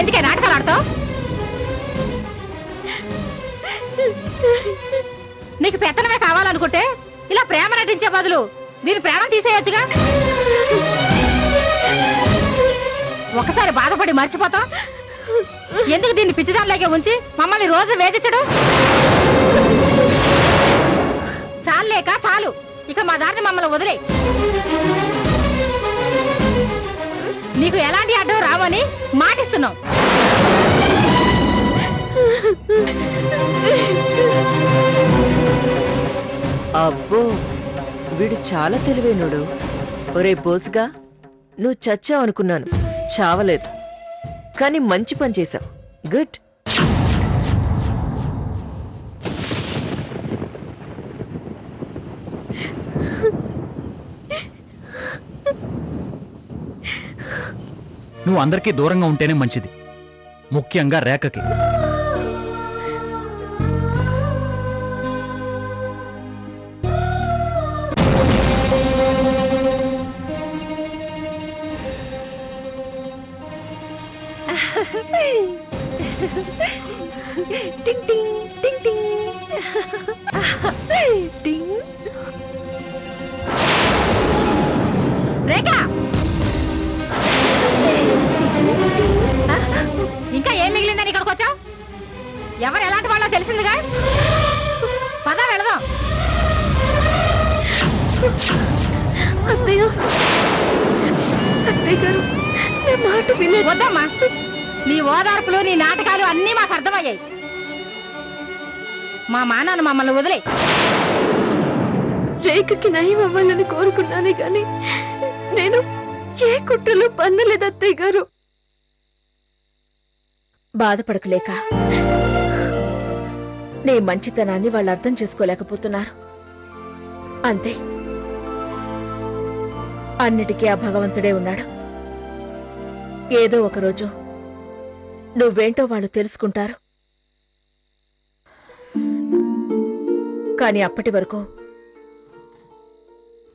ఎందుకే నాటకాలు ఆడతావు? నీకు పెత్తనమే కావాలనుకుంటే ఇలా ప్రేమ నటించే బదులు దీని ప్రాణం తీసేయొచ్చుగా. ఒకసారి బాధపడి మర్చిపోతాం, ఎందుకు దీన్ని పిచ్చిదానిలాగే ఉంచి మమ్మల్ని రోజు వేధించడం? చాలేక చాలు, ఇక మా దారిని మమ్మల్ని వదిలే. నీకు ఎలాంటి అడ్డం రావని మాటిస్తున్నాం. అబ్బో, వీడు చాలా తెలివైనడు. ఒరే బోసుగా, నువ్వు చచ్చావు అనుకున్నాను, చావలేదు. కానీ మంచి పని చేశావు, గుడ్. నువ్వు అందరికీ దూరంగా ఉంటేనే మంచిది, ముఖ్యంగా రేఖకి. టింగ్ టింగ్ టింగ్ టింగ్ టింగ్. రేఖ, ఇంకా ఏం మిగిలిందని ఇక్కడికి వచ్చావు? ఎవరు ఎలాంటి వాళ్ళో తెలిసిందిగా. పద వెళదాం. అత్తయ్య, అత్తయ్య గారు మాట వినే. వద్దమ్మా, నీ ఓదార్పులు నీ నాటకాలు అన్నీ మాకు అర్థమయ్యాయి. మా మానాన్ని మమ్మల్ని వదిలే. రేఖకి నయం అవ్వాలని కోరుకున్నానే గాని నేను ఏ కుట్రలో పన్నలేదు అత్తయ్య గారు. బాధపడకలేక నీ మంచితనాన్ని వాళ్ళు అర్థం చేసుకోలేకపోతున్నారు అంతే. అన్నిటికీ ఆ భగవంతుడే ఉన్నాడు. ఏదో ఒకరోజు నువ్వేంటో వాళ్ళు తెలుసుకుంటారు. కానీ అప్పటి వరకు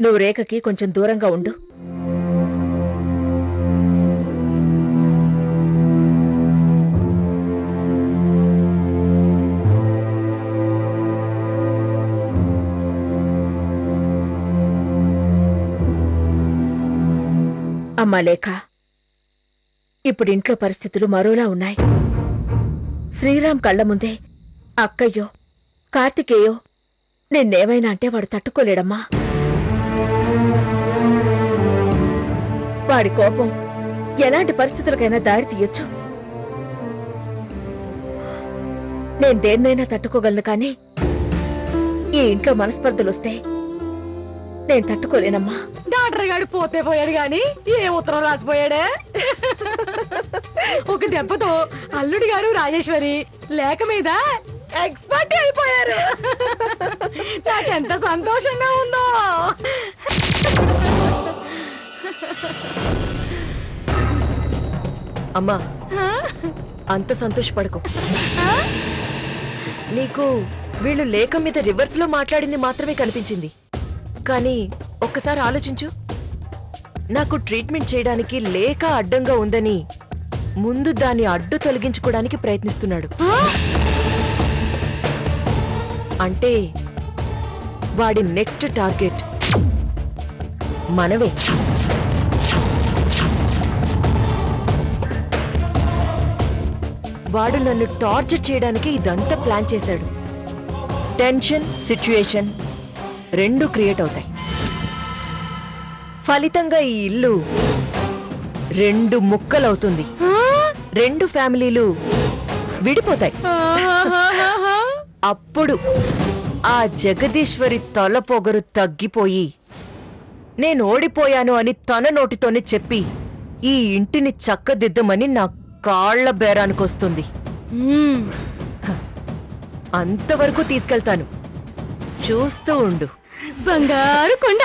నువ్వు రేఖకి కొంచెం దూరంగా ఉండు. అమ్మా లేఖ, ఇప్పుడు ఇంట్లో పరిస్థితులు మరోలా ఉన్నాయి. శ్రీరామ్ కళ్ల ముందే అక్కయ్యో కార్తికేయో నిన్నేమైనా అంటే వాడు తట్టుకోలేడమ్మా. వాడి కోపం ఎలాంటి పరిస్థితులకైనా దారి తీయొచ్చు. నేను దేన్నైనా తట్టుకోగలను, కానీ ఈ ఇంట్లో మనస్పర్ధలొస్తే నేను తట్టుకోలేనమ్మా. డాక్టర్ గారు పోతే పోయాడు గాని ఏ ఉత్తరం రాసిపోయాడే. ఒక దెబ్బతో అల్లుడి గారు రాజేశ్వరి లేక మీద ఎక్స్పర్ట్ అయిపోయారు. నాకెంత సంతోషంగా ఉందో. అమ్మా, అంత సంతోషపడకు. నీకు వీళ్ళు లేఖ మీద రివర్స్ లో మాట్లాడింది మాత్రమే కనిపించింది. కానీ ఒక్కసారి ఆలోచించు, నాకు ట్రీట్మెంట్ చేయడానికి లేఖ అడ్డంగా ఉందని ముందు దాన్ని అడ్డు తొలగించుకోవడానికి ప్రయత్నిస్తున్నాడు. అంటే వాడి నెక్స్ట్ టార్గెట్ మనవే. వాడు నన్ను టార్చర్ చేయడానికి ఇదంతా ప్లాన్ చేశాడు. టెన్షన్, సిచ్యుయేషన్ రెండు క్రియేట్ అవుతాయి. ఫలితంగా ఈ ఇల్లు రెండు ముక్కలవుతుంది. రెండు ఫ్యామిలీలు విడిపోతాయి. అప్పుడు ఆ జగదీశ్వరి తల పొగరు తగ్గిపోయి నేను ఓడిపోయాను అని తన నోటితోనే చెప్పి ఈ ఇంటిని చక్కదిద్దమని నా కాళ్ల బేరానికొస్తుంది. అంతవరకు తీసుకెళ్తాను, చూస్తూ ఉండు. బంగారు కొండ